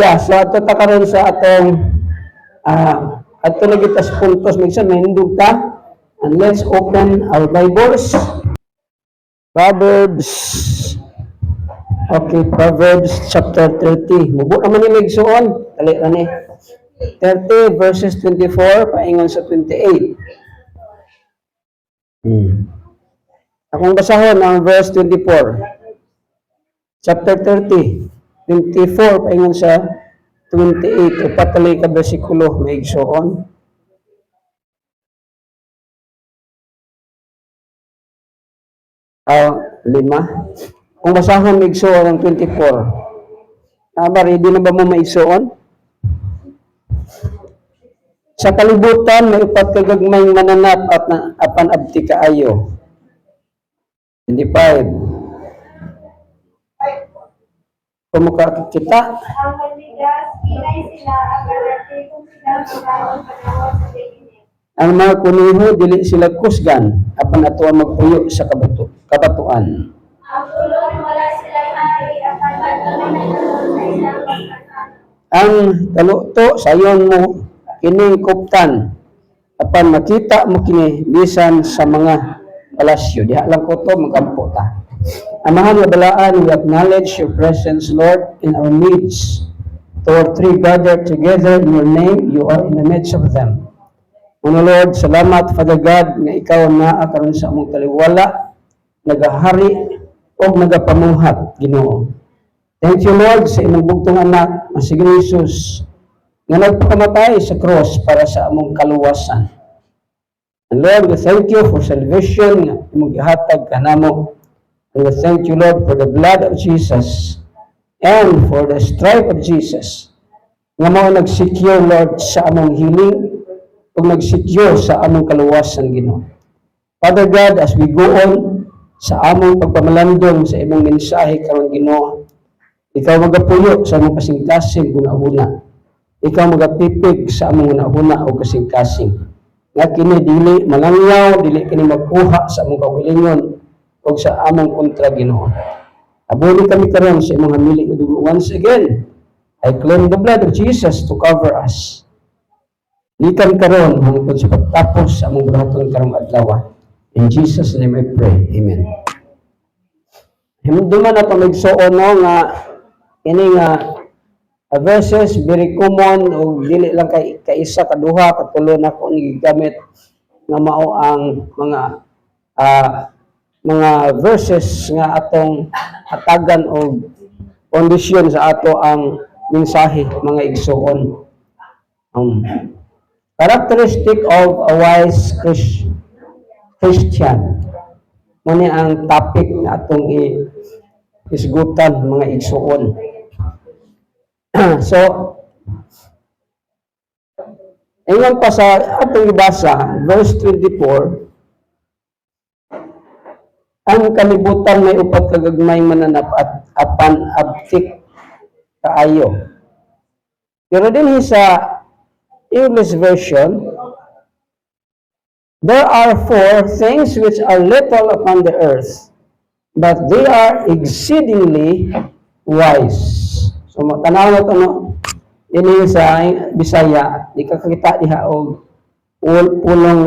Yeah, so ato ta karon sa atong ato na kita sa puntos minsan mahindog ta, and let's open our Bibles. Proverbs. Okay, Proverbs chapter 30. Mubo naman ni Megsoon. Dali ani. 30 verses 24 paingon sa 28. Akong basahon ang verse 24. Chapter 30. 24 paingon sa 28. Upat talay ka bersikulo Megsoon. Lima. Kung basahon Megsoon ang 24. Ready na ba mo maigsoon? Sa kalibutan, may upat kagagmayng mananap at apan abti kaayo. 25. Kung makakita, Ang magbigas, inay sila, ang galati kung sila magkaroon panahon sa tingin. ang mga kuniho, dili sila kusgan, apan ato ang magpuyo sa kabatuan. Ang tulong wala sila ay ang pagkatuloy na sa isang pagkakataon. Ang taluto sayon mo, kining kuptan, apan makita mo kini, bisan sa mga palasyo. Diha lang ko to, magkampo ta. Amahan nga balaan, we acknowledge your presence, Lord, in our midst. Two or three gathered together in your name, you are in the midst of them. Mga Lord, salamat, Father God, nga ikaw na karon sa among taliwala, nagahari o nagapamuhat, Ginoo. Thank you, Lord, sa imong bugtong anak, ang si Jesus, nga nagpakamatay sa cross para sa among kaluwasan. And Lord, we thank you for salvation nga imong gihatag kanamo. And we thank you, Lord, for the blood of Jesus and for the stripe of Jesus. Nga mao nag-secure, Lord, sa among healing o nag-secure sa among kaluwasan, Ginoo. Father God, as we go on sa among pagpamalandong sa imong mensahe karon, Ginoo, ikaw magapuyo sa among kasing-kasing una-una. Ikaw magapipig sa among una-una o kasing-kasing. Nga kini dili malangyaw, dili kini magkuha sa among kaugalingon o sa among kontra, Ginoo. Abuli kami karon sa imong hamili nga dugo. Once again, I claim the blood of Jesus to cover us. Likan karon hangtod sa pagtapos sa among buhaton karong adlaw. In Jesus' name I pray. Amen. Himduman na pamigsoon no nga ini nga verses very common o dili lang kay kaisa kaduha katulo na ko ni gamit nga mao ang mga verses nga atong hatagan o kondisyon sa ato ang mensahe mga igsoon. Characteristic of a wise Christian. Muna ang topic na atong isgutan mga igsoon. So, ingon pa sa atong ibasa, verse 24, ang kalibutan may upat kagagmayng mananap at apan abtik kaayo. Pero din sa English version, there are four things which are little upon the earth, but they are exceedingly wise. So, tanaw na ito, no? Ini sa Bisaya, di ka kakita diha o pulong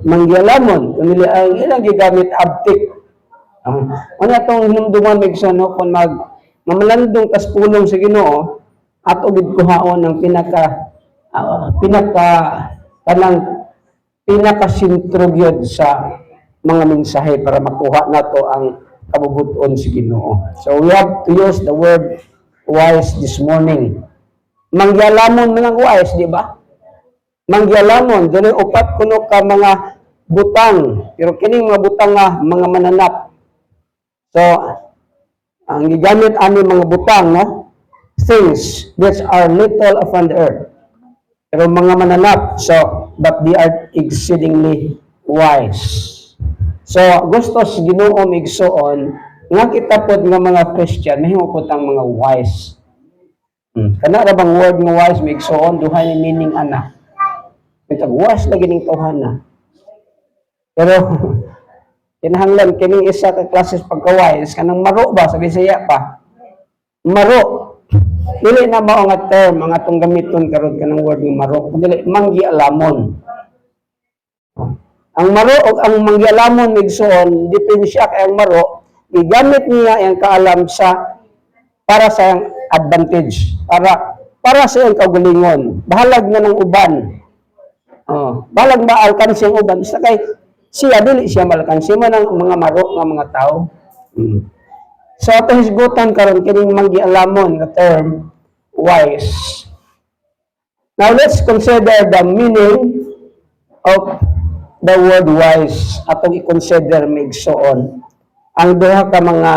mangyalamon. Kunili ang ilang gigamit abtik. Ano itong hinduman Megsoon, no? Kung mamalandong tas pulong sa Ginoo, at ugid kuhaon ng pinakasintrogyod sa mga mensahe para makuha nato ang kabubuton sa Ginoo. So we have to use the word wise this morning. Mangyalamon mga wise, di ba? Mangyalamon, dili upat kuno ka mga butang, pero kining mga butang nga mga mananap. So ang gigamit ani mga butang, no? Things which are little upon the earth. Pero mga mananap, so but they are exceedingly wise. So gusto sa Ginoo migsoon nga kita pod nga mga Christian mahimo pod ang mga wise. Kana ra bang word nga wise migsoon duha ni meaning ana. Bitag wise lagi ning tawhana. Pero kinahanglan kining isa ka klases pagka-wise kanang maro ba sa Bisaya pa. Maro. Dili na mao nga term ang atong gamiton karon kanang word ng maro. Dili manggialamon. Ang maro o ang manggialamon migsoon diferensya kay ang maro gigamit niya ang kaalam para sa iyang advantage, para sa iyang kaugalingon. Bahalag na ng uban. Balag maalkansi ang uban. Basta kay siya dili siya malkansi man ang mga maro nga mga tao. So ato hisgutan karon kining manggialamon nga term wise. Now let's consider the meaning of the word wise. Atong i-consider migsoon ang duha ka mga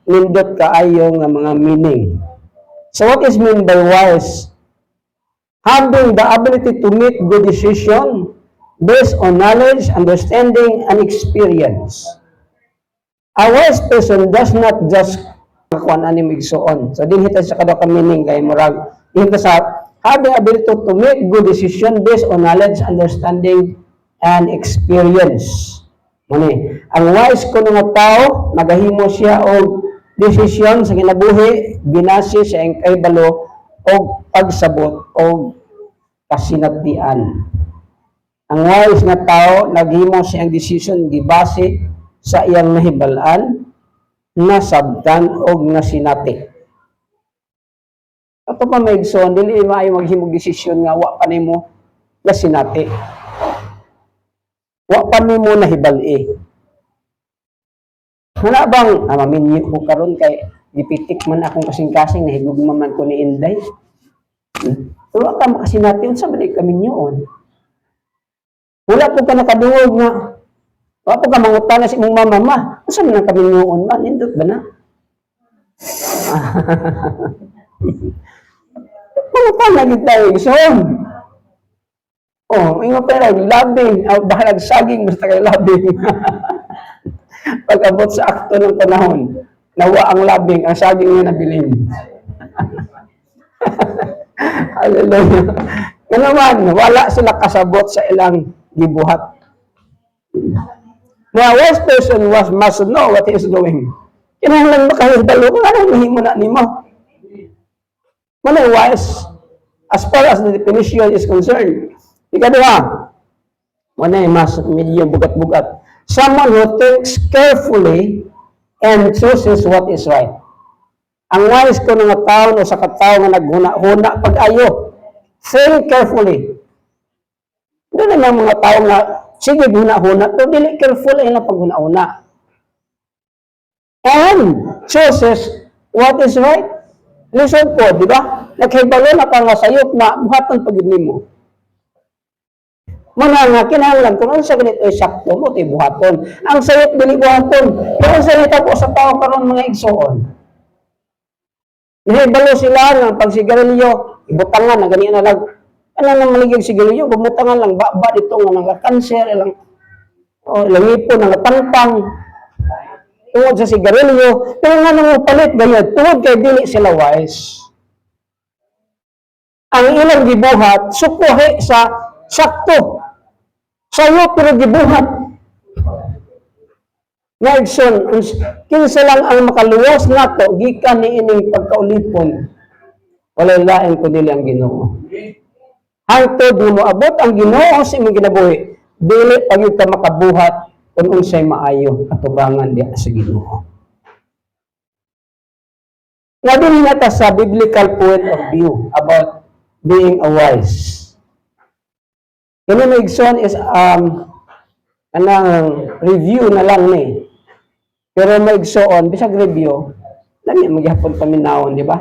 nindot kaayo nga mga meaning. So what is meant by wise? Having the ability to make good decision based on knowledge, understanding, and experience. A wise person does not just kuan ani migsoon. So din hita sa kada ka meaning kay murag hita sa having ability to make good decision based on knowledge, understanding, and experience. Muni, ang wise kuno nga tao nagahimo siya og desisyon sa kinabuhi binase sa iyang kahibalo og pagsabot og kasinatian. Ang wise nga tao naghimo sa iyang desisyon gibase sa iyang nahibalan, nasabtan og nasinati. Ato pa maigsoon dili maayo maghimog desisyon nga wa pa nimo nasinati. Wa pa nimo nahibal-i. Wala bang maminyo ko karon kay gipitik man akong kasing-kasing nahigugma man ko ni Inday. Wala ka makasinati unsa man kaminyoon. Wala po ka nakadungog nga wala po ka mangutana sa imong mama, unsa man ang kaminyoon man nindot ba na? Ano pa naging tayo igsoon? Ingo pero labing, bahalag saging basta kay labing. Pag-abot sa akto ng panahon, nawa ang labing, ang saging niya nabilin. Hallelujah. Nga naman, wala sila kasabot sa ilang gibuhat. Now, a wise person must know what he is doing. Kinahanglan makahisdalo kung anong mahimo na nimo. Manay wise, as far as the definition is concerned. Ikaduha, manay mas medyo bugat-bugat. Someone who thinks carefully and chooses what is right. Ang wise ko nga tao o sa katao nga naghuna-huna pag-ayo. Think carefully. Doon na mga tao nga, sige, huna-huna, pero dili careful ay na paghuna-huna. And chooses what is right. Listen po, di ba? Naghibalo na ka nga sayop na buhaton pag-ibig mo. Mga nga, kinahanglan, kung ano sa ganito ay sakto mo, ito buhaton. Ang sayop, dili buhaton. Pero ang salita po sa tao karon mga igsoon. Nahibalo sila ng pagsigarilyo, ibutangan na ganyan na lang. Ano nang maligig sigarilyo, bumutangan lang, ba dito nga nang-cancer, ilang ipon, nang-tangtang, tungod sa sigarilyo, pero nga nang palit ganyan, tungod kay dili sila wise. Ang ilang gibuhat, sukuhi sa sakto. Sayo pero gibuhat. Ngayon, kinsa lang ang makaluwas nato gikan ni ining pagkaulipon. Walay lain ko dili ang Ginoo. Hangtod mo abot ang Ginoo sa imong ginabuhi, dili pagyud ka makabuhat kung unsay maayo atubangan diha sa Ginoo. Nadin nata sa biblical point of view about being a wise. Kini maigsoon is anang review na lang ni. Pero maigsoon bisag review, lami magyapon paminawon, di ba?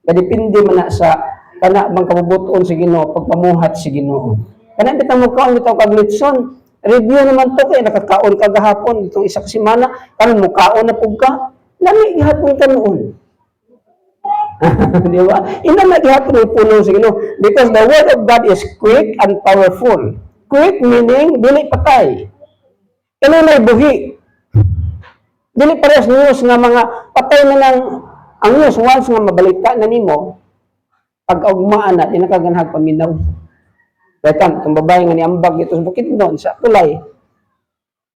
Kadepende man na sa kana bang kabubuton sa Ginoo, pagpamuhat sa Ginoo. Kana bitang mo kaon bitaw kag litson, review naman to kay nakakaon ka gahapon itong isa ka semana, karon mo kaon na pug ka. Lami gihapon ka noon. Di ba? Ina naghihapon ng puno sa Ginoo because the word of God is quick and powerful. Quick meaning dili patay. Kanunay buhi. Dili parehas news nga mga patay na lang ang news once nga mabalita na nimo pag ugmaan na di nakaganhag paminaw. Dakan tong babae nga niambag dito sa bukid doon sa tulay.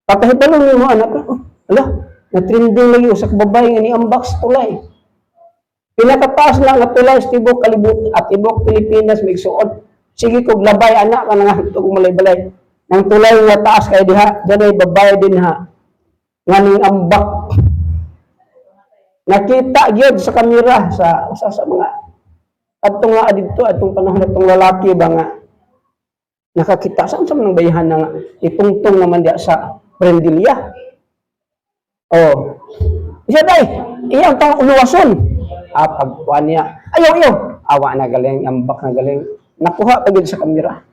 Papahipalong mo anak ko. Ala, na trending lagi usa ka babae nga niambag sa tulay. Pinakataas lang nga tulay sa tibok kalibot at tibok Pilipinas migsuon. Sige kog labay anak ka nga kung malay-balay. Nang tulay nga taas kay diha, danay babae din ha. Nganing ambak. Nakita gyud sa kamera sa usa sa mga adtong nga didto adtong panahon atong lalaki ba nga nakakita saan sa manang bayahan nga itungtong naman diya sa Prendilya. Oh. Isa day, iyang tang uluwason. Pagkuhan niya, ayaw. Awa na galing, ambak na galing. Nakuha pagid sa kamera.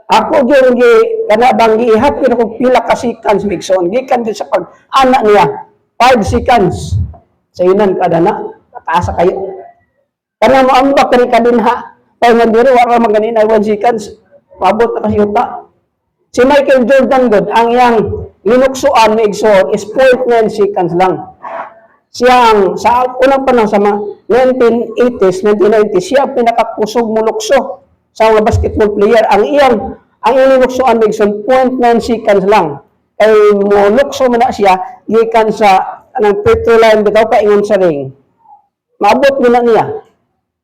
Ako gyud kana bang giihap ko kog pila ka seconds migson gikan din sa pag ana niya 5 seconds. Sa inan kada na taasa kayo. Kana mo ambak kani kadinha. Tay man diri wala man ganina 1 seconds. Mabot na kasi yuta. Si Michael Jordan god ang iyang linuksoan migson is 0.9 seconds lang. Siyang sa unang panahon sa mga 1980s, 1990s, siya pinakakusog mulukso sa mga basketball player. Ang iyang linuksoan migson 0.9 seconds lang. Ay mulukso man na siya gikan sa anang petrol line bitaw ka ingon sa ring. Maabot mo na niya.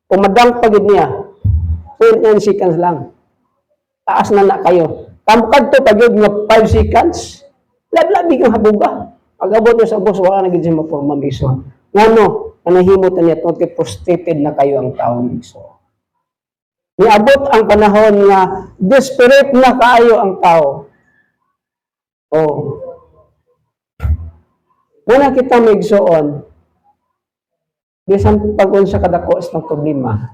Pumadang pagid niya. 0.9 seconds lang. Taas na kayo. Kamukad to pagid nga 5 seconds. Labi yung habuga. Pag-abot niya sa bus, wala na gid siya maporma migson. Ngano, nanahimot na niya tungod kay frustrated na kayo ang tao migson. Niabot ang panahon nga desperate na kaayo ang tao. Oh. Muna kita migsoon, bisan pag-unsa kadako sa problema,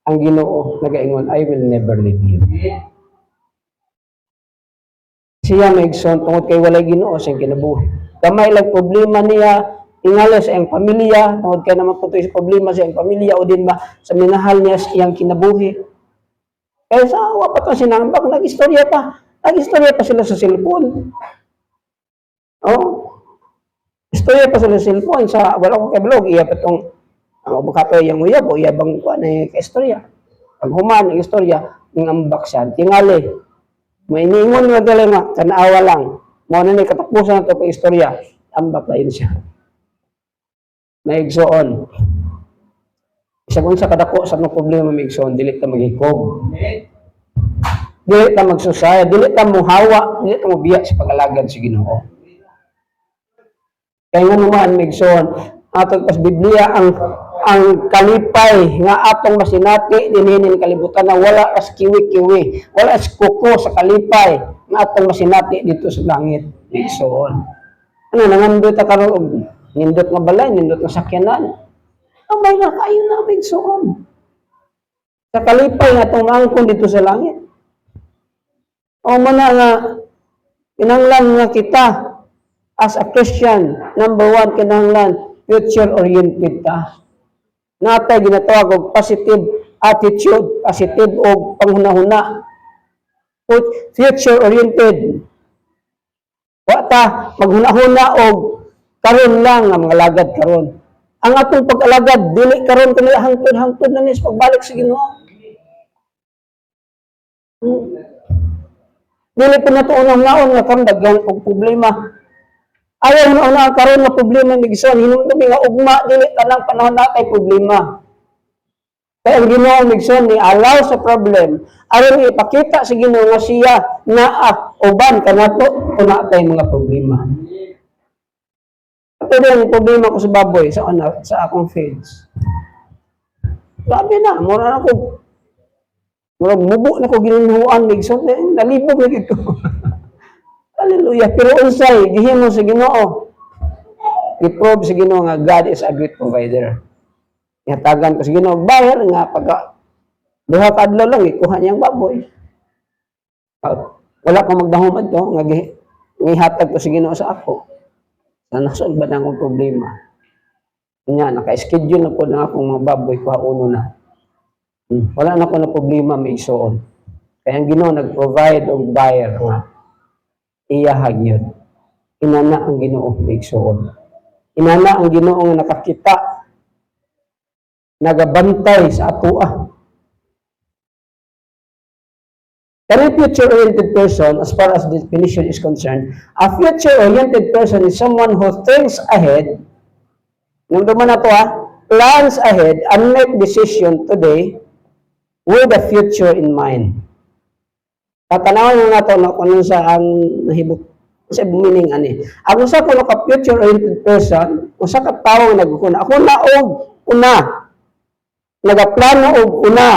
ang Ginoo nagaingon, I will never leave you. Siya migsoon tungod kay walay Ginoo sa kinabuhi. Gamay lang problema niya, ingala sa iyang pamilya, tungod kay naman po sa problema sa iyang pamilya o din ba sa minahal niya sa iyang kinabuhi. Kaya sa awa pa ito sinambak, nag-istorya pa sila sa cellphone. Oh, istorya pa sila sa cellphone, sa wala ko kay blog, iya pa itong, bukatoy yung uyab, o iyabang ko na ka-istorya. Pag human, ang istorya, ng ambak siya, tingali. May iniingon nga dala nga, kanaawa lang. Muna na katapusan na ito pa istorya, ambak na yun siya. Maigsoon. Isa kung sa kadako sa mga problema maigsoon, dili ta maghikog. Dili ta magsusaya, dili ta muhawa, dili ta mubiya sa pag-alagad sa Ginoo. Kaya nga naman maigsoon, atong pas Biblia ang kalipay nga atong masinati dinhinin kalibutan na wala as kiwi-kiwi, wala as kuko sa kalipay nga atong masinati dito sa langit. Maigsoon. Ano nangandot ta karon nindot nga balay, nindot nga sakyanan. Amay na kayo na maigsoon. Sa kalipay nga itong naangkon dito sa langit. O mana nga, kinanglan nga kita as a Christian, number 1, kinanglan, future-oriented ta. Natay ginatawag og positive attitude, positive og panghunahuna. Future-oriented. Wata, maghunahuna og karon lang ang mga lagad karon. Ang atong pag-alagad, dili karon kani hangtod-hangtod na nis pagbalik sa Ginoo. Dili pa na ito unang-naon nga karon daghan og problema. Ayaw na una karon na problema ni Gison, hinungtumi nga ugma dili tanang panahon natay problema. Kaya ang Ginoo migson ni allow sa problem aron ipakita sa Ginoo nga siya naa uban kanato kung natay mga problema. Ito din ang problema ko sa baboy sa akong feeds. Grabe na, mura na ko. Mura mubo na ko ginunuan migson, nalibog na gito. Hallelujah. Pero unsay gihimo sa Ginoo. I-prove sa Ginoo nga God is a great provider. Ihatagan ko sa Ginoo bayar nga pagka duha ka adlaw lang ikuha niyang baboy. Wala ko magdahumad to nga gihatag ko sa Ginoo sa ako. Na nasolve ba na akong problema? Kanya, naka-schedule na po na akong mga baboy pauno na. Wala na ko na problema may isuon. Kaya ang Ginoo nag-provide og buyer nga iyahag yun. Inana ang Ginoo igsoon. Inana ang Ginoo nga nakakita, nagabantay sa atoa. Any future-oriented person, as far as the definition is concerned, a future-oriented person is someone who thinks ahead. Nung duman na to plans ahead and make decision today with the future in mind. Tatanawan na nato no kung sa ang nahibot sa meaning ani. Ang usa ko ka future oriented person, usa ka tawo nga nagkuna. Ako na og una. Nagaplano og una.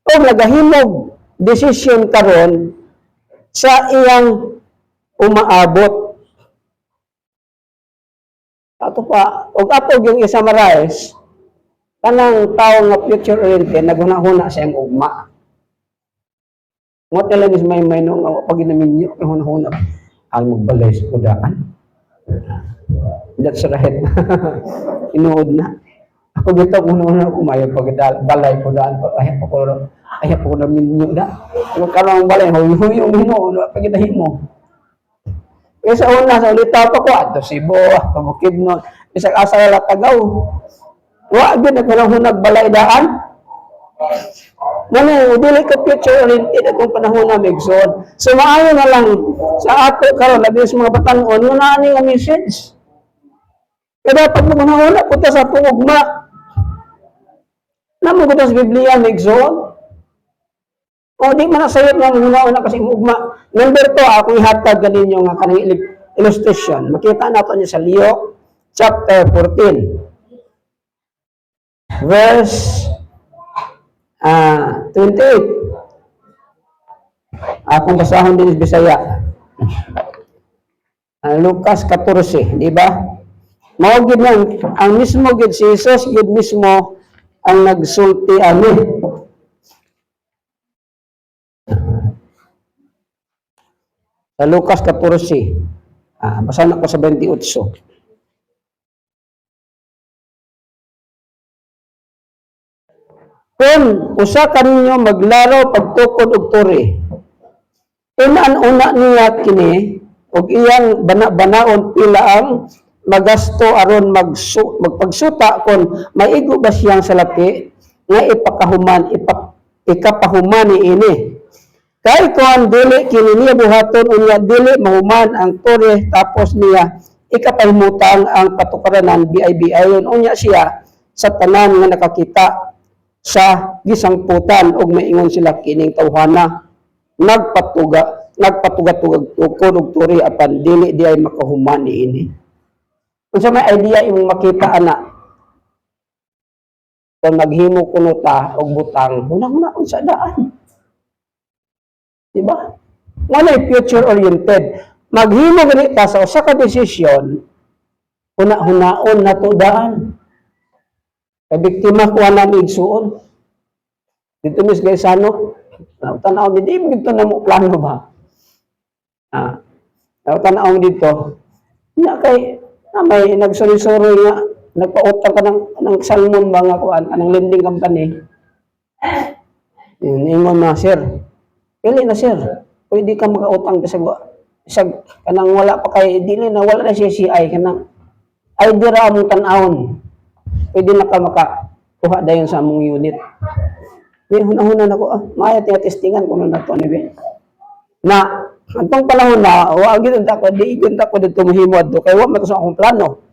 O nagahimog decision karon sa iyang umaabot. Ato pa, og ato yung isa marais, kanang tao nga future oriented, naghuna-huna sa iyang ugma. Mo talaga is may no nga pag ginaminyo kay huna-huna ang magbalay sa kudaan. That's right. Inuod na. Ako gito una-una kumayo pag balay kudaan pa ay po na minyo na. Kung karang balay huy-huy yung hino pag mo. Kaya sa una, sa ulita pa ko, ato Cebu, pabukid mo, isang asa na Tagaw. Wa, agad nagpanahon balay daan. Mano, dili ka future oriented atong panahon na Megson. So, maayo na lang sa ato, karon labi sa mga batanon, muna nga message. Kaya dapat mo manahuna, punta sa tugma. Namo ko sa Biblia, Megson. O di man nasayot nga una kasi ugma. Number 2, ako ihatag ganinyo nga kanang illustration. Makita nato niya sa Luke chapter 14. Verse 28. Akong basahon din sa Bisaya. Lucas 14, di ba? Mao gid man ang mismo gid si Jesus gid mismo ang nagsulti ani. Sa Lucas 14, basahin ako sa 28. Kung usa kaninyo maglaro pagtukod og turi, una niya kini, og iyang bana-banaon pila ang magasto aron magpagsuta kon maigo ba siyang salapi nga ikapahuman ni ini. Kay kung dili kini niya buhaton unya dili mahuman ang tore tapos niya ikapahimutan ang patukaranan BIB-ayon unya siya sa tanan nga nakakita sa gisangputan og maingon sila kining tawhana nagpatuga-tugag tukod og tore apan dili di ay makahuman ni ini. Unsa may idea imong makita ana? Kung maghimo kuno ta og butang, hunang-huna unsa daan. Diba? Wala future oriented. Maghimo gani ta sa usa ka desisyon, huna-hunaon na to daan. Kay biktima ko na igsuon. Dito mis guys ano, tanaw mi dito na mo plano ba? Tanaw dito. Na kay may nagsuri-suri nga nagpautang ka ng salmon ba nga kuan anang lending company. Yun ingon na sir. Pili na sir, pwede ka makautang sa kanang wala pa kay dili na wala na CCI kanang ay dira among tan-awon. Pwede na ka makakuha dayon sa among unit. Di hunahuna nako maya testingan kuno na to ni be. Na atong panahon na wa gyud ta ko di gyud ta ko dito mahimo adto kay wa man sa akong plano.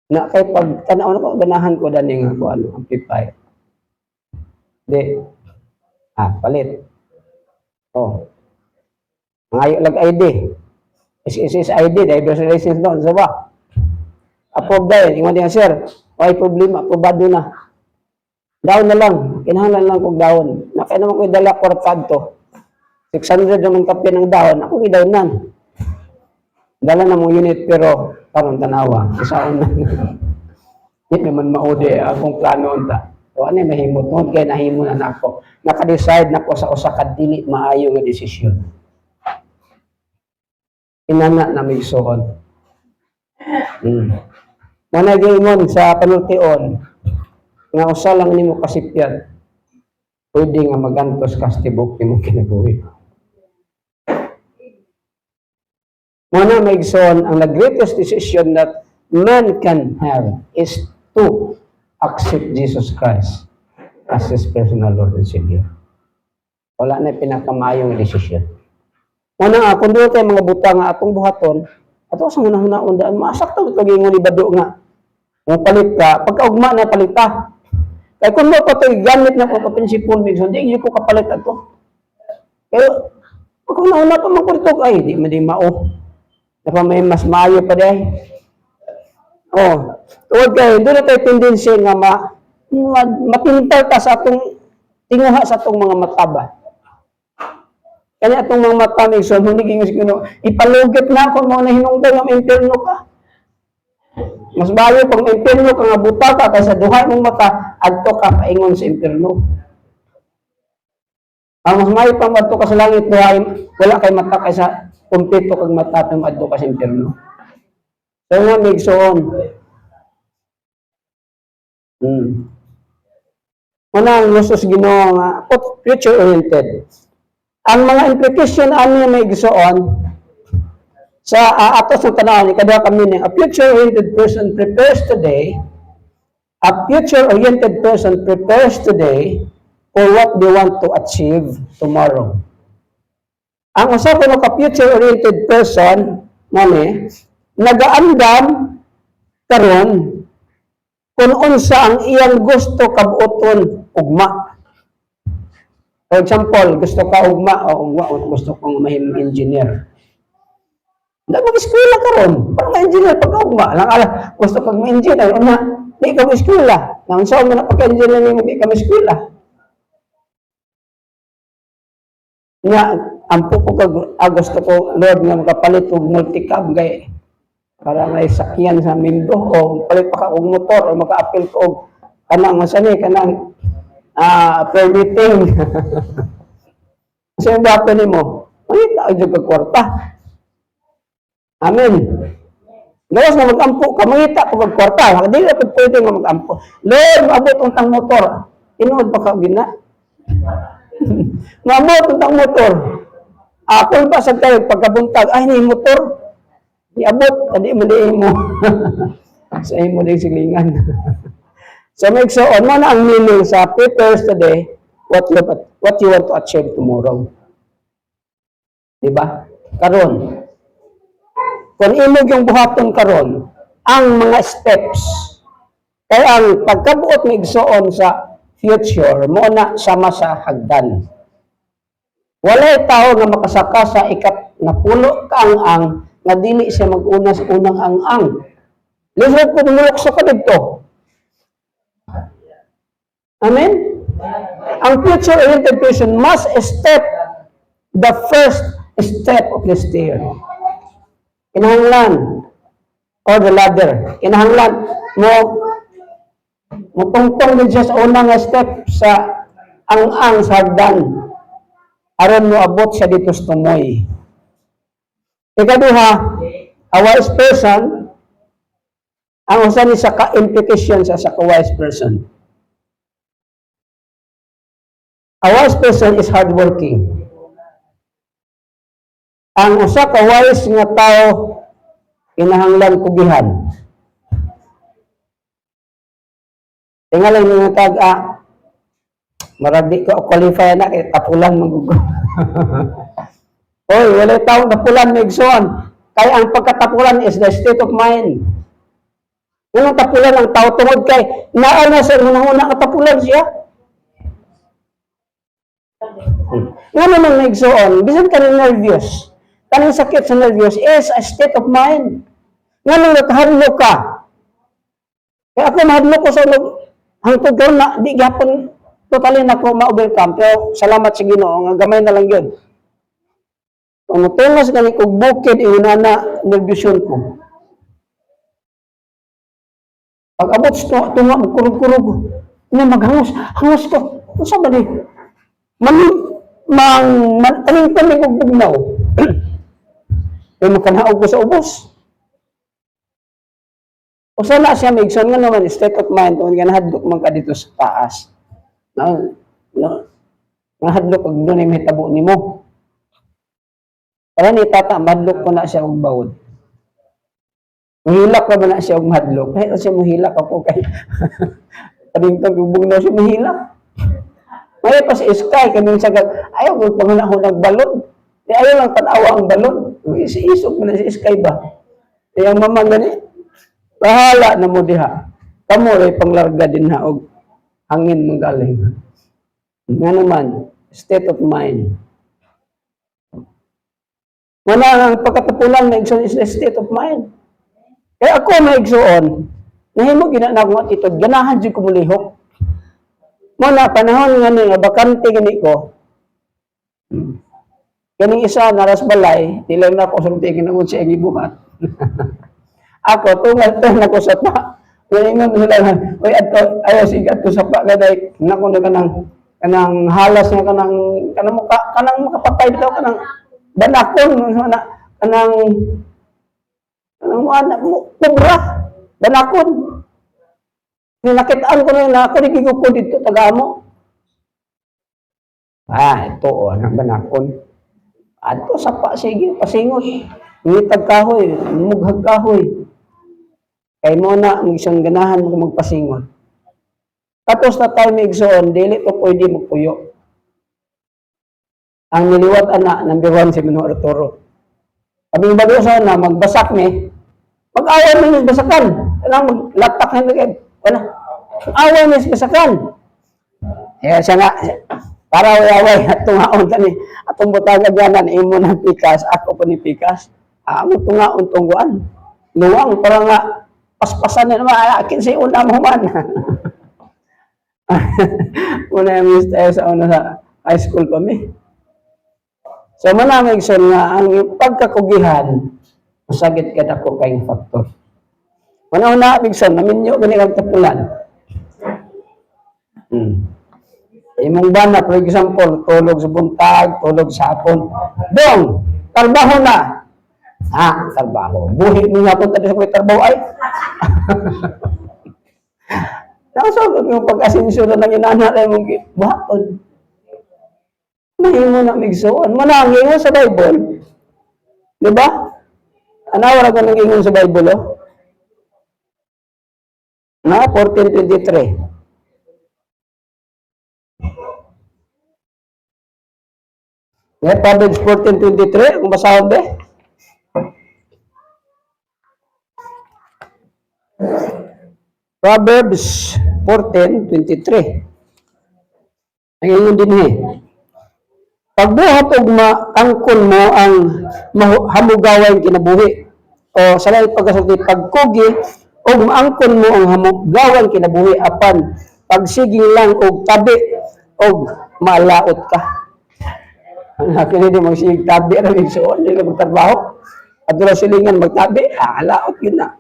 Na kay pag tan-awon ko ganahan ko dani nga ko ano amplifier. Di palit. Oh. Ngayon lang ID. SSS ID, driver's license doon. So ba? Approve dahil. Ingon niya, sir, may problema. Aprobado na. Down na lang. Kinahanglan lang kong down. Nakaya naman ko dala korpad to. 600 naman kape ng down. Ako i-down nan. Dala na mong unit pero parang tanawa. Isaon na. Hindi naman maudi. Akong plano unta. O ano yung mahimot mo? Kaya nahimo na ako. Naka-decide na ko sa usa ka dili maayo nga desisyon. Inana na may suon. Managimon sa panultion nga usa lang nimo kasipyan. Pwede nga magantos ka sa tibok nimo kinabuhi. Muna may suon ang the greatest decision that man can have is to accept Jesus Christ as his personal Lord and Savior. Wala na pinakamayong desisyon. Una nga, kung doon tayo mga buta nga atong buhaton, ato sa hunahunahon daan, masakto ito gingon ibado nga. Kung palit ka, pagkaugma na palit ka. Kaya kung mo pa ito, gamit na ko ka prinsipal mix, hindi ko kapalit ito. Kaya, pag una pa magkurtog, ay, di mao. Dapat may mas maayo pa dahil. Oh, tuwag kayo, doon na tayo tendency nga matintal ka sa atong tinguha sa atong mga mataba. Kanya atong mga mata may so huniging siguro ipalugit na kung mo na hinungdan ng impierno ka. Mas bayo pag may impierno ka nga buta ka kaysa duha mong mata adto ka paingon sa impierno. Ang mas mayo pang adto ka sa langit duha wala kay mata kaysa kumpleto kag mata pang adto ka sa impierno. So nga migsoon. Unang gusto sa Ginoo nga future oriented. Ang mga implication ani may gisuon sa atos ng tanaw ni kada kami ni a future-oriented person prepares today. A future-oriented person prepares today for what they want to achieve tomorrow. Ang usa ko ka future-oriented person nani nagaandam karon kung unsa ang iyang gusto kabuoton ugma. For example, gusto ka ugma o gusto kong mahimong engineer. Mag-eskwela ka ron. Parang ma-engineer pagka-ugma. Gusto kong ma-engineer. Di ka ma-eskwela. Nang saan mo na pagka-engineer mo, di ka ma-eskwela. Nga, ampo ko gusto ko, Lord, nga makapalit og multicab gay para may sakyan sa Mindo o palit pa ka og motor o maka-appeal ko og kanang masani, kanang permitting. Kasi yung dato ni mo, manita ang yung kwarta. Amen. Gawas na mag-ampo ka, mangita pag kwarta. Hindi na pwede nga mag-ampo. Lord, maabot ang tang motor. Inuod pa ka gina. Maabot ang tang motor. Kung pa sa tayo, pagkabuntag, ay, ni motor. Iabot, hindi mo di mo. Sa imo din silingan. So, make so, ano na ang meaning sa prepares today, what you want to achieve tomorrow. Diba? Karon. Kung imog yung buhaton karon, ang mga steps, kaya ang pagkabuot ng igsoon sa future, mo na sama sa hagdan. Walay tao nga makasaka sa ikat na pulo kaang-ang nga dili siya mag-una sa unang ang-ang. Lisod ko tumulokso ka dito. Amen? Ang future-oriented person must step the first step of the stair. Kinahanglan or the ladder. Kinahanglan mo tungtong din siya sa unang step sa ang sa hagdan. Aron mo abot siya dito sa tumoy. Ikaduha, a wise person, ang usa ni sa ka-implication sa ka-wise person. A wise person is hardworking. Ang usa ka wise nga tao kinahanglan kugihan. Tingalan nga tag maradi ka qualify na kay tapulan magugo. Oy, wala taong tapulan may igsoon. Kaya ang pagkatapulan is the state of mind. Kung tapulan ang tao tungod kay naa na sa unang-una katapulan siya. Nga naman may igsoon, bisan ka na nervyos. Kanang sakit sa nervyos is a state of mind. Nga nang nakahadlo ka. Kaya ako mahadlo ko sa hangtod ko na di gapon totally na ko ma-overcome. Pero salamat sa Ginoo nga gamay na lang yun. Kung mutungas ka ni kong bukid, iunana nervyosyon ko. Pag abot tunga, magkurug-kurug. Hangos ko. Ano sa bali? Taling pa may kugbugnaw. Kaya makanaog ko sa ubos. O sana siya may igsoon nga naman, state of mind, kung ganahadlok man ka dito sa taas. Nahadlok kag doon ay may tabo ni mo. Kaya ni tata, madlok ko na siya og bawod. Muhilak pa ba na siya og madlok? Kaya siya muhilak ako kay taling kugbugnaw siya muhilak. May pa si Sky, kanong sagad, ayaw ko pangunahon ng balon. Ayaw lang tanawa ang balon. Isok mo na si Sky ba? Kaya mama gani, bahala na mo diha. Kamo ay panglarga din na og hangin mong galing. Nga naman, state of mind. Wala ang pagkatapulan na igsoon is the state of mind. Kaya ako na igsoon, nahimo gina na akong attitude, ganahan dyan ko mulihok. Muna, panahon nga nga, bakante gani ko. Ganing isa, naras balay, nilang na ako sulti, ginagun siya gibuhat. Ako, tungal na ko sa pa. Ngayon sila na, uy, ato, ayaw sige, ato sa pa, gaday, nako na kanang halas nga, kanang makapatay dito, kanang banakon, kanang anak mo, kubra, banakon. Nakitaan ko na ako, nagiging ko dito, taga-amo. Ito, anak banakon. Ato, sapa, sige, pasingot. Ngitag kahoy, mughag kahoy. Kay mo na, ang isang ganahan mo magpasingot. Tapos na tayo may igsoon, dili to pwede magpuyo. Ang niliwat anak, number 1 si Mino Arturo. Kaming bago sana, magbasak ni, mag-away mo yung basakan. Kailangan maglatak na nagay. Wala. Away mo yung basakan. Kaya siya nga, para away at tungaon ka ni, atong butagag yanan, imo ng pikas, ako pa ni pikas. Amo tungaon tungguan. Luwang, para nga, paspasan na naman, akin si una mo man. Una yung miss tayo sa una sa high school kami. So, manamig sa nga, ang pagkakugihan, masagit ka na ko kayong faktor. Una-una, Bigson, naminyo, ganit tapulan. Imong bana, for example, tulog sa buntag, tulog sa hapon. Dong, trabaho na. Trabaho. Buhit mo nga punta sa may trabaho ay. Nakasagod yung pag-asinso na ng inana ay mong buhaton. Mahimo na migsoon. Manangin mo sa Bible. Di ba? Anawara ka nang ingon sa Bible, oh? Na, 14:23. Yeah, Proverbs 14:23. Kung basahon ba? Proverbs 14:23. Ang ingon din pagbuhat og maangkon mo ang hamugawan kinabuhi. O sa lain pagkasulti, pagkugi og maangkon mo ang hamugawan kinabuhi apan pagsiging lang og tabi og malaot ka. Ang akin hindi magsig tabi ra igsoon, dili magtrabaho. Adto silingan magtabi, laot yun na.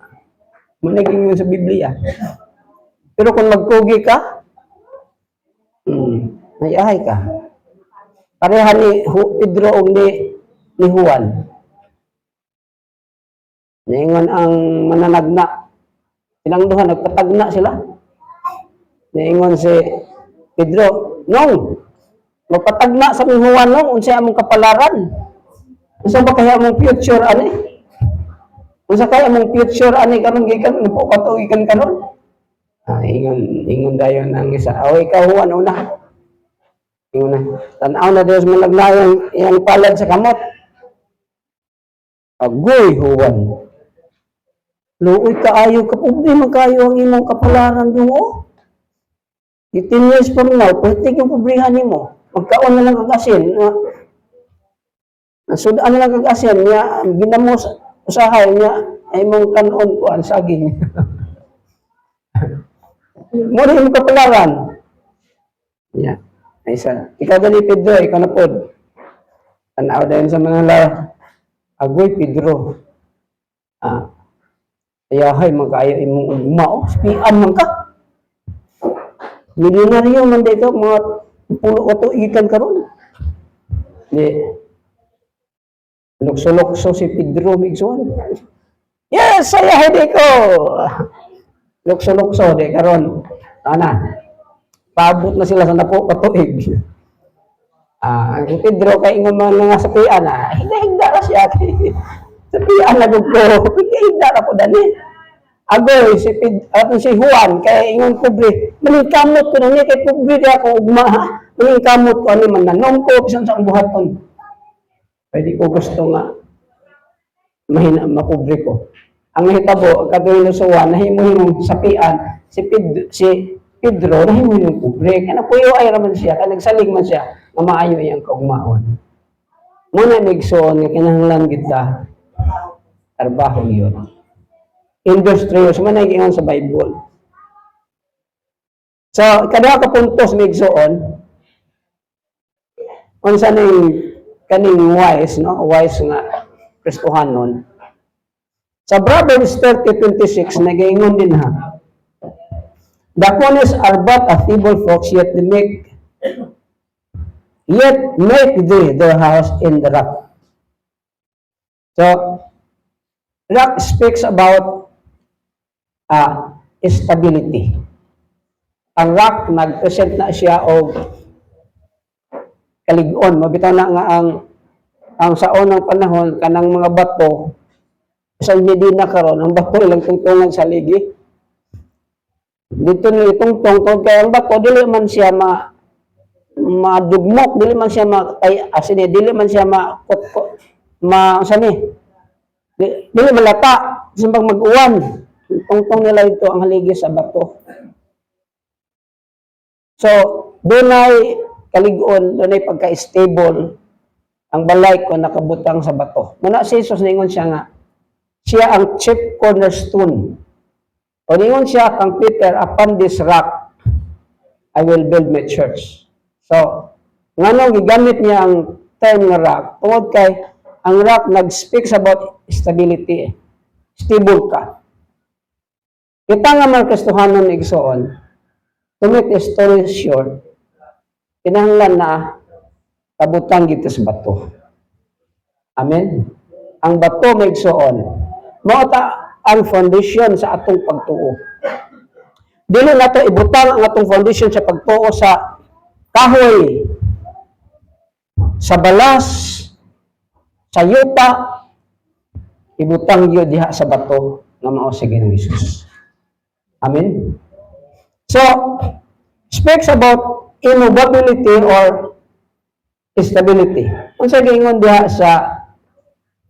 Managing yun sa Biblia. Pero kung magkugi ka, mayahay ka. Pareha ni Pedro o ni Juan. Naingon ang mananagna. Silang duha, nagpatagna sila. Naingon si Pedro, nong, magpatagna sa ni Juan nong, unsay among kapalaran. Unsa ba kaya among future, ani? Unsa kaya among future, ani, karon gikan, po katuigan karon. Ingon dayon ang isa. Ikaw Juan, una. Ingon na. Tanaw na Diyos malaglayang iyang palad sa kamot. Agoy, Juan. Luoy kaayo, kapubli magkayo ang imong kapalaran doon. 18 years from now, pwede yung pubrihan mo. Magkaon na lang kagasin. Nasudaan na lang kagasin. Ginamos, usahay niya, ay mong kanon ko ang saging. Muna yung kapalaran. Yeah. Isa. Ikaw dali, Pedro, ikaw na po. Tanaw dahil sa mga agoy, Pedro. Ayahay, magkaya imong ugmao. Spian man ka. Milyonaryo man dito, mga pulo o to, ikan karon. Lukso-lukso si Pedro, Migsuan. Yes, ayahay di ko. Lukso-lukso, di karon. Paabot na sila sa napo katuig. Ang Pedro kay ingon man nga sapian higda ra siya kay sapian na gud ko. Higda ra po dani. Agoy si Juan kay ingon pobre. Maningkamot ko ni kay pobre di ako ugma. Maningkamot ko ani man nanom ko bisan sa buhaton. Pwede ko gusto nga mahina mapobre ko. ang nahitabo kadto sa uwan nahimo-himong sapian si Pedro nahimo-himong pobre. Kana puyo ay raman siya, kay nagsalig man siya nga maayo iyang kaugmaon. Muna migsoon nga kinahanglan kita trabaho yun. Industrious man ay ingon sa Bible. So, kada ka puntos migsoon, unsa ning kaning wise, no? Wise nga Kristohanon. Sa Proverbs 30:26 nagaingon din ha. The corners are but a feeble fox, yet make they their house in the rock. So, rock speaks about stability. Ang rock nag-present na siya og kalig-on. Mabitaw na nga ang sa unang panahon kanang mga bato sa Medina karon ang bato ilang tungtungan sa ligi. Dito ni tungtong kay ang bato dili man siya madugmok, dili man siya dili man siya dili malata simbang mag-uwan. Tungtong nila ito ang haligi sa bato. So, dunay kalig-on, dunay pagka-stable ang balay ko nakabutang sa bato. Muna si Jesus ningon siya nga siya ang chief cornerstone. O ningon siya kang Peter, upon this rock I will build my church. So, nganong gigamit niya ang term nga rock tungod kay ang rock nag-speaks about stability. Stable ka. Kita nga mga Kristohanon igsoon, to make the story short, kinahanglan na kabutang gito sa bato. Amen? Ang bato may igsoon. Mao ta ang foundation sa atong pagtuo. Dili nato ibutang ang atong foundation sa pagtuo sa kahoy, sa balas, sa yuta, ibutang gyud diha sa bato nga mao si Ginoong Hesus. Amen? So, speaks about immovability or stability. Unsa giingon diha sa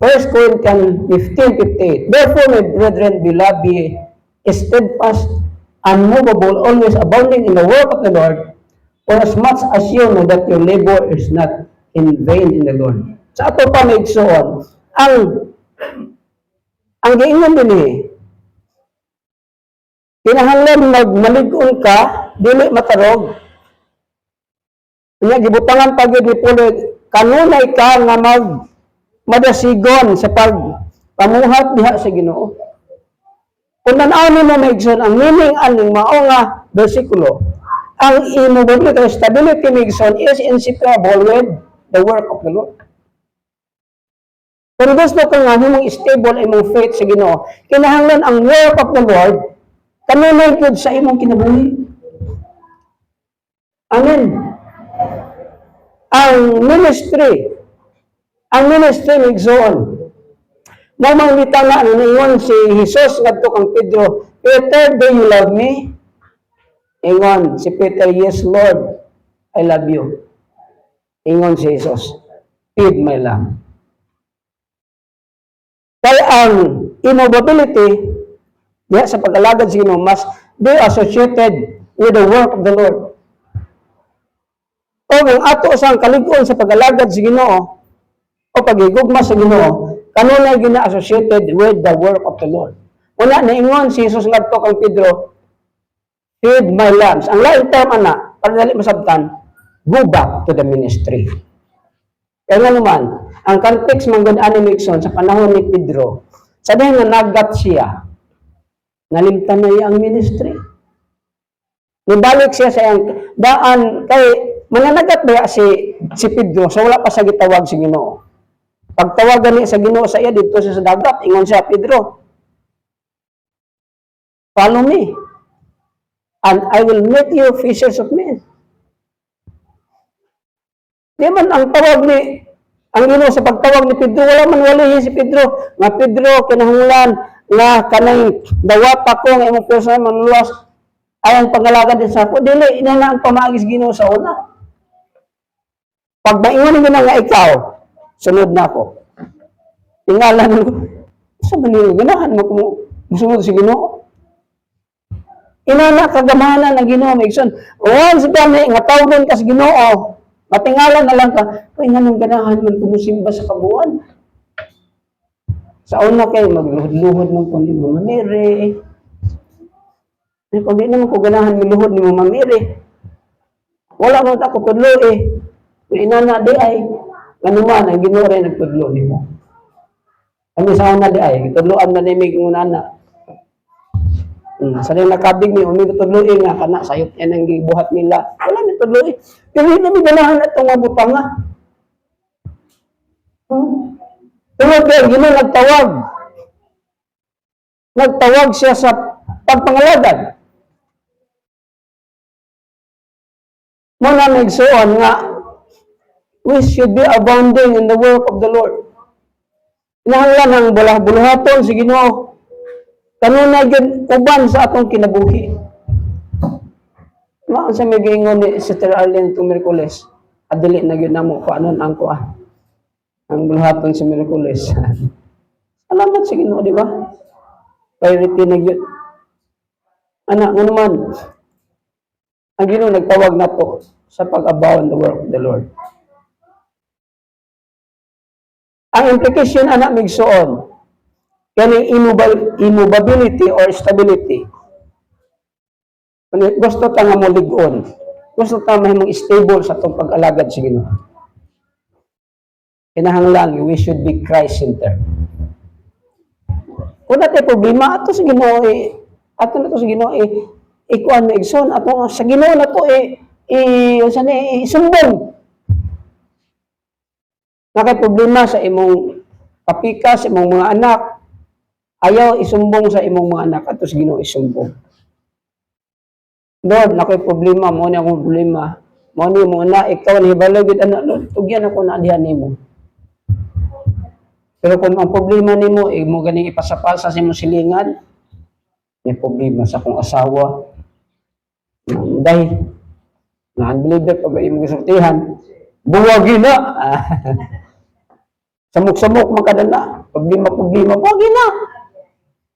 1 Corinthians 15:58. Therefore, my brethren, beloved, be steadfast, unmovable, always abounding in the work of the Lord, for as much as you know that your labor is not in vain in the Lord. Sa ato pa may igsoon, ang giingon dinhi, kinahanglan magmalig-on ka, dili matarog. Kanya gibutangan pa gyud ni Paulo, kanunay ka nga madasigon sa pamuhat diha sa Ginoo. Kung nanaw nimo maigsoon ang meaning aning mao nga bersikulo, ang immovability or stability maigsoon is inseparable with the work of the Lord. Kung gusto ka nga himong stable imong faith sa Ginoo, kinahanglan ang work of the Lord kanunay gyud sa imong kinabuhi. Amen. Ang ministry migsoon. Namang bitanga ano ingon si Jesus ngadto kang Pedro, Peter, do you love me? Ingon si Peter, yes Lord, I love you. Ingon si Jesus, feed my lamb. Kaya ang immovability diha sa pag-alagad sa Ginoo must be associated with the work of the Lord. O ang ato sang kalig-on sa pag-alagad sa Ginoo o paghigugma sa Ginoo, kanunay gina-associated with the work of the Lord. Una naingon si Jesus ngadto kang Pedro, feed my lambs. Ang lain term ana, para dali masabtan, go back to the ministry. Kaya nga naman, ang context man gud ani Mixon sa panahon ni Pedro, sa dahil nga nagat siya, nalimtan na niya ang ministry. Nibalik siya sa iyang daan, kay mananagat ba si Pedro, so wala pa sa gitawag si Ginoo. Pagtawagan niya sa Ginoo sa iya dito sa dagat, ingon siya, Pedro, follow me, and I will make you fishers of men. Di man ang tawag ni ang Ginoo sa pagtawag ni Pedro, wala man walihin si Pedro, nga Pedro, kinahanglan nga kanang dawata ko nga imong personal manluwas ayang pangalagan din sa ako, dili ina na ang pamagis Ginoo sa una. Pag maingon nga ikaw, sunod na ako. Tingalan mo, Sa baliw, ganahan mo kung musunod si Ginoo. Inana kagamanan ng Ginoo, Migson. Once gani, nga tawgon ka sa Ginoo, matingalan na lang ka, kaya nga nang ganahan man kumusimba sa kabuuan. Sa una kayo, magluhod-luhod mo kung di mo mamiri. Kung di naman ko ganahan miluhod ni mo mamiri. Wala mo ako tudlo eh. Kung inana di ay, ano man, ang Ginoo rin nagtudlo ni mo. Kami sa una di ay, tudloan na ni mig ngunana. Sa nang nakabig ni umi tudloin nga kana sayop yan ang gibuhat nila. Wala ni tudloin. Pero hindi mi ganahan atong mabutanga. Pero kaya Ginoo nagtawag. Nagtawag siya sa pagpangalagan. Muna nagsuon nga, we should be abounding in the work of the Lord. Kinahanglan ang bulah-buluhaton si Ginoo. Kanunay gyud uban sa atong kinabuhi. Mao sa may giingon ni Sister Arlene to Miraculous. Adili na gyud namo kuanon ang kuha. Ang buluhaton sa Miraculous. Salamat sa Ginoo, di ba? Priority na gyud. Ana nga naman ang Ginoo nagtawag nato sa pag-abound the work of the Lord. Ang implication ana migsuon kaning immovability or stability. Kung gusto ta nga molig-on, gusto ta mahimong stable sa atong pag-alagad sa Ginoo. Kinahanglan we should be Christ-centered. Kung natin problema ato sa Ginoo ato na to sa Ginoo ikuan na igsoon ato sa Ginoo na to isumbong. Nakay problema sa imong kapika sa imong mga anak, ayaw isumbong sa imong mga anak ato sa Ginoo isumbong. Lord, nakay problema mo ni akong problema. Mo ni mo na ikaw ni hibalo gid anak Lord, tugyan ako na diha nimo. Pero kung ang problema nimo mo ganing ipasapasa sa imong silingan, may problema sa akong asawa. Dahil na unbeliever pag imong gisultihan, buwagi na. Samok-samok makadana, problema, buwagi na.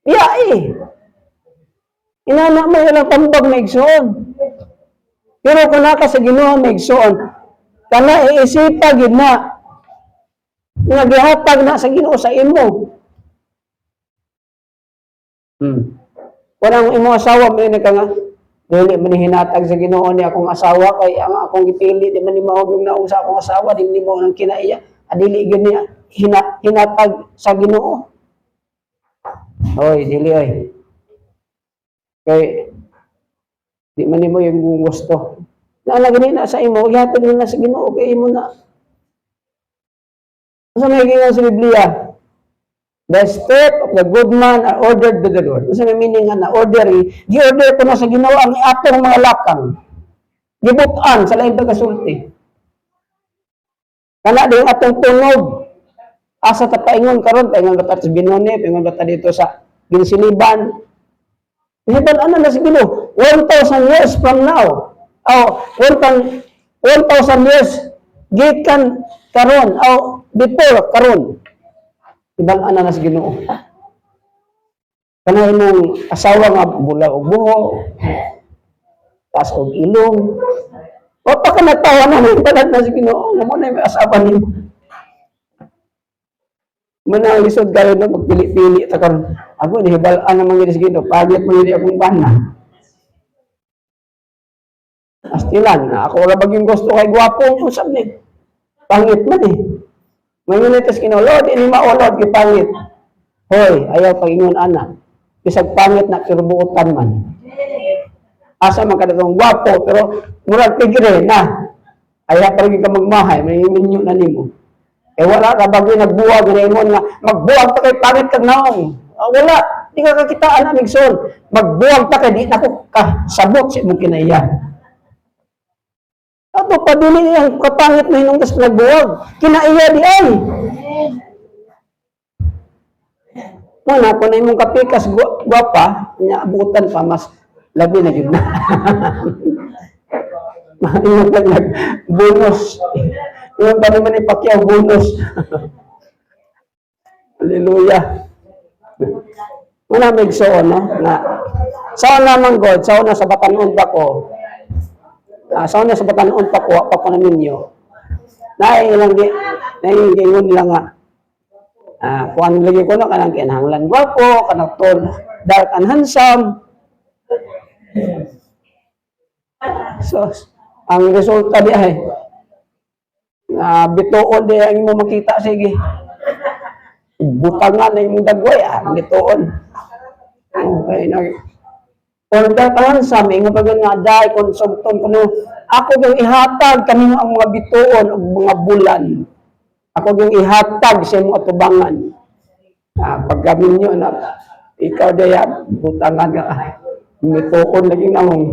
Iya Inana mo lang tambag na igsoon. Pero kung naka sa Ginoo na igsoon, kana iisipa gid na nga gihatag na sa Ginoo sa imo. Kanang imong asawa may ka nga dili man hinatag sa Ginoo ni akong asawa kay ang akong gipili di man ni mao yung naong sa akong asawa di mo nang kinaiya adili gyud niya hinatag sa Ginoo. Oy, dili oy. Kay di man nimo yung gusto. Nalagay na sa imo, ihatag na sa Ginoo kay imo na. Sa may gingon sa Biblia, the step of the good man are ordered by the Lord. Sa may meaning na order, gi-order ko na sa Ginoo ang atong mga lakang. Gibutan sa lain pagkasulti. Kana din atong tunog. Asa ta paingon karon, paingon ka sa Binone, paingon ka dito sa Ginsiliban. Hiban ano na si Ginoo? 1,000 years from now. 1,000 years gikan karon before karon. Hiban ano na si Ginoo? Kana imong asawa nga bula og buho, tas og ilong. O pa ka natawa na hiban na si Ginoo, mo na may asawa nimo. Muna lisod kayo na magpili-pili ta karon. Ako ni hibalaan naman gid sige pagit mo gid akong bana. Astilan na ako ra baging gusto kay gwapo usab ni. Pangit man eh. Ngayon ito sa Lord, ini maulod kay pangit. Hoy, ayaw pagingon ana. Bisag pangit na pero buotan man. Asa man kada tong gwapo pero murag tigre na. Ayaw pa rin ka magmahay, may minyo na nimo. Wala ka bagay nagbuwag, ginamon nga, magbuwag ta kay pangit kag naong. Wala, di ka kakitaan na migson. Magbuwag ta kay di na ko kasabot sa imong kinaiya. Ato pa dili ang kapangit na hinungkas nagbuwag. Kinaiya di ay. Muna, kung na imong kapikas gwapa, niya abutan pa, mas labi na yun na. Yung bonus. Yung pa naman ipakyaw bonus. Hallelujah. Wala may igsoon, no? Na, sa naman God, sa una sa batanon pa ko, sa una sa batanon pa ko, pa ko na ninyo, naiingon lang nga, kung ano lagi ko na, kanang kinahanglan gwapo, kanang tall, dark and handsome. So, ang resulta di ay, bituon di ang imo makita, sige. Butangan na yung dagway, bituon. Okay, or dark and handsome, ingo pa nga, dahil kung sumton ko ako yung ihatag kanino ang mga bituon o mga bulan. Ako yung ihatag sa mga tubangan. Pagka ninyo na, ikaw daya, butangan ka, bituon lagi na mong.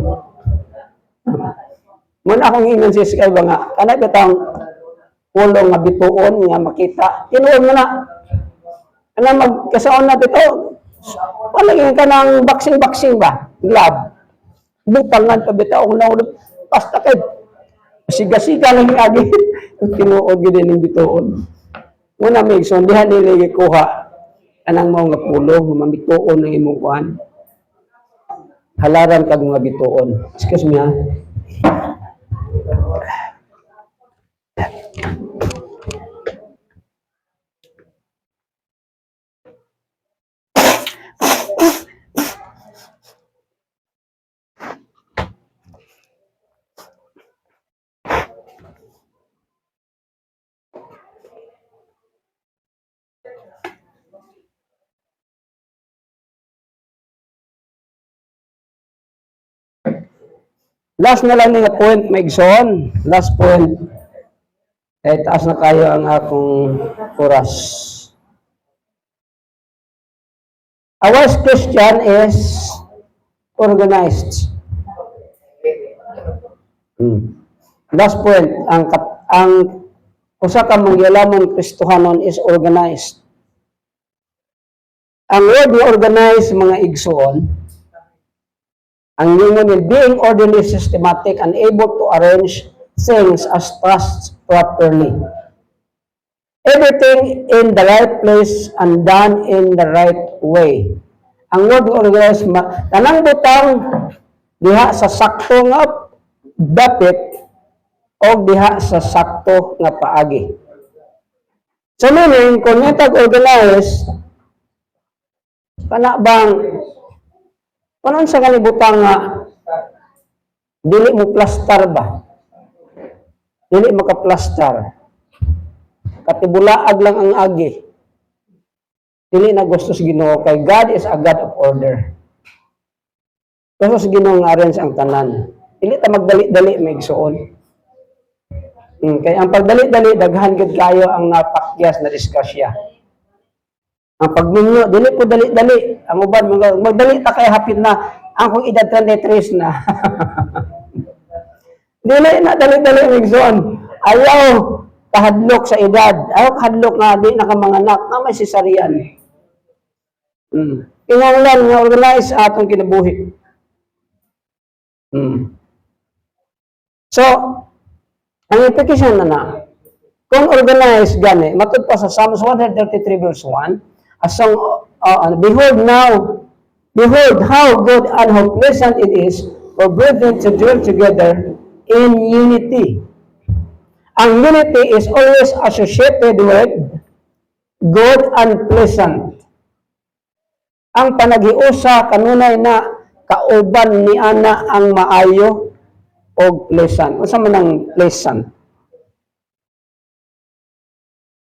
Muna akong ingon si Skay ba nga, kanay bitang pulong nga bituon nga makita. Tinuon mo na. Ano magkasaon na dito? Palagyan ka ng baksing-baksing ba? Glove. Butangan pa bitaw na ulit. Basta kayo. Siga-siga lang yung agi. Tinuod gini ng bituon. Muna may sondihan nila kuha. Anang mga nga pulong, mamituon ng imong kuhan. Halaran ka mga bituon. Excuse me ha. Last na lang nga point, Maigson. Last point. Taas na kayo ang akong oras. Our Christian is organized. Last point, ang usa ka mangyalamon Kristohanon is organized. Ang word na organized, mga igsoon, ang meaning being orderly, systematic, and able to arrange things as tasks properly. Everything in the right place and done in the right way. Ang word organized, tanang butang diha sa sakto nga dapit o diha sa sakto nga paagi. So meaning, kung netag organized, kana bang panon sa kanibutang nga dili mo plaster ba? Dili maka-plaster. Katibulaag lang ang agi. Dili na gusto sa Ginoo kay God is a God of order. Gusto sa Ginoo nga arrange ang tanan. Dili ta magdali-dali may igsoon. Kay ang pagdali-dali daghan gid kayo ang napakyas na diskusya. Ang pagminyo, dili po dali-dali. Ang uban, magdali ta kay hapit na. Ang kong edad 33 na. Dili na dali-dali ng zon. Ayaw kahadlok sa edad. Ayaw kahadlok nga di nakamanganak na may sisarian. Kinahanglan nga organize atong kinabuhi. So, ang implication na kung organize gani, matud pa sa Psalms 133 verse 1, a song, behold how good and how pleasant it is for brethren to dwell together in unity. Ang unity is always associated with good and pleasant. Ang panaghiusa kanunay na kauban ni ana ang maayo o pleasant. Unsa man ang pleasant?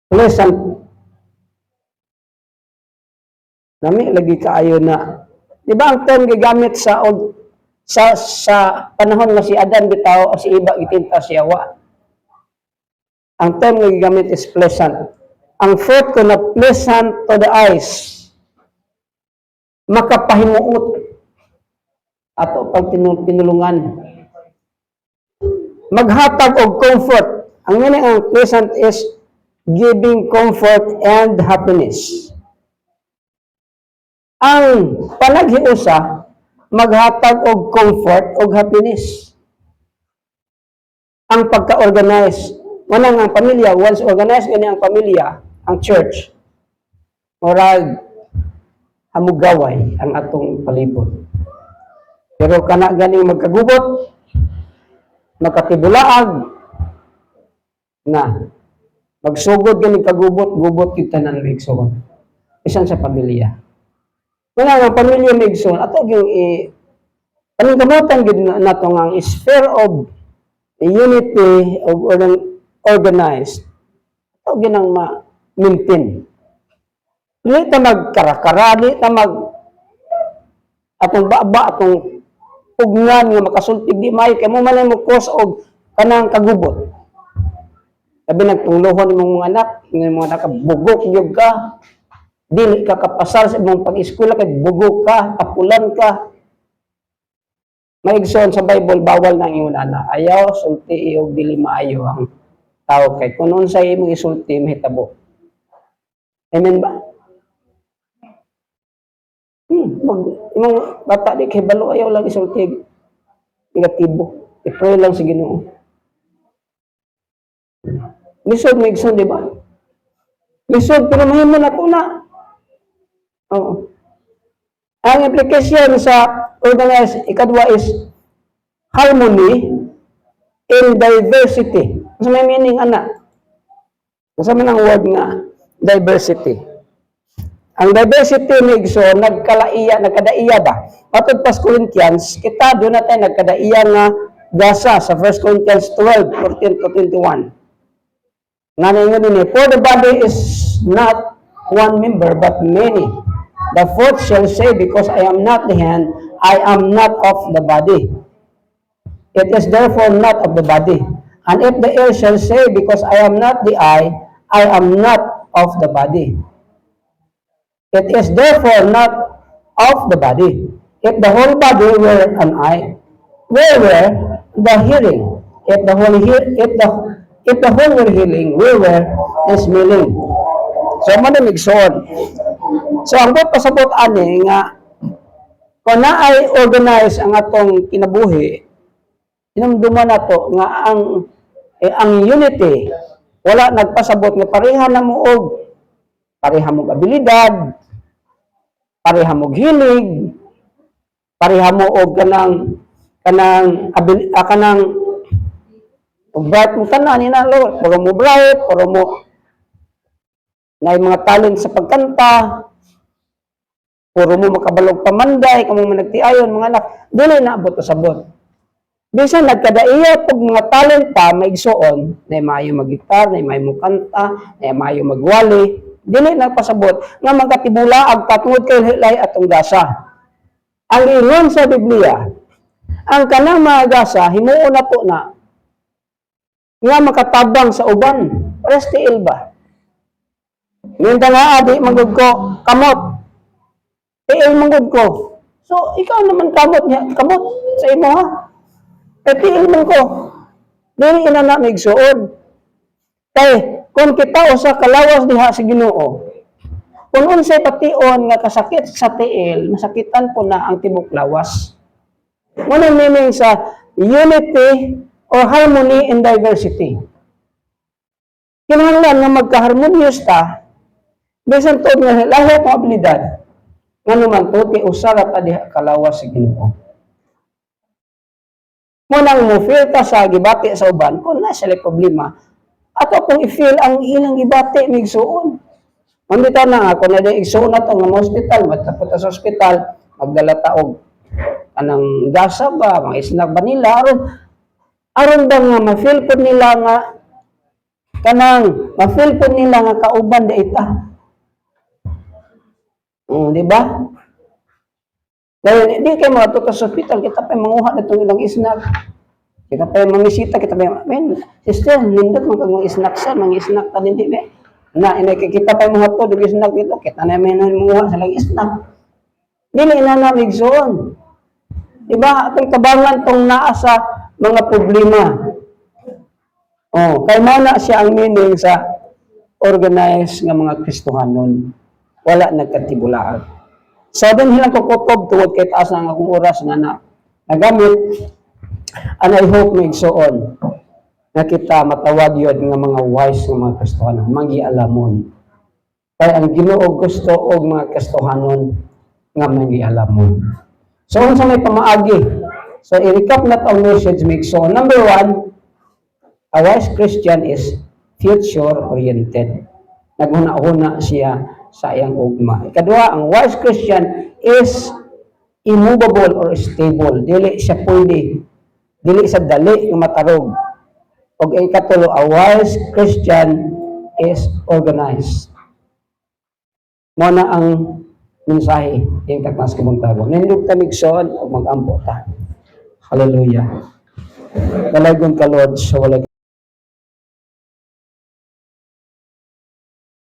Pleasant. Nami lagi kaayo na. Di ba ang term gigamit sa panahon nga si Adan bitaw o si Iba gitinta si Hawa. Ang term nga gigamit is pleasant. Ang fruit ko na pleasant to the eyes. Makapahimuot ato pag pinulungan. Maghatag og comfort. Ang meaning ang pleasant is giving comfort and happiness. Ang panaghiusa, maghatag og comfort og happiness. Ang pagka-organize, manang ang pamilya, once organized gani ang pamilya, ang church, moral, hamugaway ang atong palibot. Pero kana ganing magkagubot, makatibulaag na magsugod ganing kagubot-gubot kita ng maigsoon. Isan sa pamilya. Wala nga pamilya maigsoon, ato yung paningkamutan gid nato nga ang sphere of unity of organized. Ato ginang ma-maintain. Dili ta magkarakara, dili ta mag atong baba, atong pugnan nga makasultig di maayo kay mo man mo cause og kanang kagubot. Sabi nagtunglohon imong mga anak, imong mga anak bugok gyud ka. Dili ka kapasal sa imong pag-eskwela kay bugok ka, tapulan ka. Maigsoon sa Bible bawal na ang imong anak. Ayaw sulti og dili maayo ang tao kay kun unsay imong isulti mahitabo. Amen ba? Imong bata di kay balo ayaw lang isulti negatibo. I-pray lang sa Ginoo. Lisod maigsoon di ba? Lisod pero mahimo na to na. Oo. Ang application sa organized ikadwa is harmony in diversity. Ano may meaning ana? Ano man ang word nga diversity? Ang diversity ni Igsoon nagkadaiya ba? Matod pas Corinthians, kita doon natin nagkadaiya nga gasa sa 1 Corinthians 12:14-21. Nanay nga for the body is not one member but many. The foot shall say, because I am not the hand, I am not of the body. It is therefore not of the body. And if the ear shall say, because I am not the eye, I am not of the body. It is therefore not of the body. If the whole body were an eye, where were the hearing? If the whole were hearing, where were the smelling? So, manamigsoon. So, ang buot pasabot ani nga kung naay organize ang atong kinabuhi, inumduman nato nga ang unity wala nagpasabot nga pareha na mo og pareha mo abilidad, pareha mo hilig, pareha mo og kanang bright mo tanan ni na lo, puro mo bright, puro mo na mga talent sa pagkanta, puro mo makabalog pamanday, kamo managtiayon mga anak, dili na abot sabot. Bisan nagkadaiya pag mga talenta maigsoon, na maayo magitar, na maayo kanta, na maayo magwali, dili na pasabot nga magkatibula ag patungod kay hilay atong gasa. Ang ingon sa Biblia, ang kanang mga gasa himuon na po na nga makatabang sa uban, prestiil ba? Minta nga adi manggod ko kamot. Tiil manggod ko. So ikaw naman kamot niya, kamot sa imo ha. Tiil man ko. Dili ina na migsuon. Kay kung kita usa kalawas diha sa Ginoo. Kung unsay pation nga kasakit sa tiil, masakitan po na ang tibok lawas. Ngunit meaning sa unity or harmony in diversity. Kinahanglan nga magkaharmonious ta, bisan tuod nga lahi ang abilidad, nga naman to, ti usara ta diha kalawas sa Ginoo. Munang mo feel ta sa gibati sa uban, kung na sila problema, ato kung i-feel ang ilang gibati, migsuon. Mandita na nga, kung na igsuon na to, nga hospital, matapot sa hospital, magdala taog, anang gasa ba, mga snack ba nila, aron ba nga ma-feel po nila nga ma-feel po nila nga kauban da ita. Di ba? Dahil di kayo mga tutas sa hospital, kita pa manguha na itong ilang snack. Kita pa mangisita, kita pa sister, nindot mga snack sa, mga snack ta din di ba? Kita pa mga to, yung snack dito, kita na may manguha sa lang snack. Dili na namigsoon. Di ba? Atong tabangan tong naa sa mga problema. Kay mo na siya ang meaning sa organized nga mga Kristohanon. Wala nagkatibulaan. So, din hilang kukutob tuwod kay taas na akong oras nga nagamit. And I hope migsoon na kita matawag yun nga mga wise nga mga Kristohanon, magialamon. Kaya ang Ginoo gusto og mga Kristohanon nga may gialamon. So, unsa may pamaagi? So, i-recap na ang message mix. So, number 1, a wise Christian is future-oriented. Naghuna-huna siya sa iyang ugma. Ikadua, ang wise Christian is immovable or stable. Dili siya pwede. Dili sa dali ng matarog. O ikatulo, a wise Christian is organized. Muna ang mensahe yung taknas kumuntago. Nindog tamigson o mag-ampo ta. Hallelujah. Dalagon ka, Lord, sa walang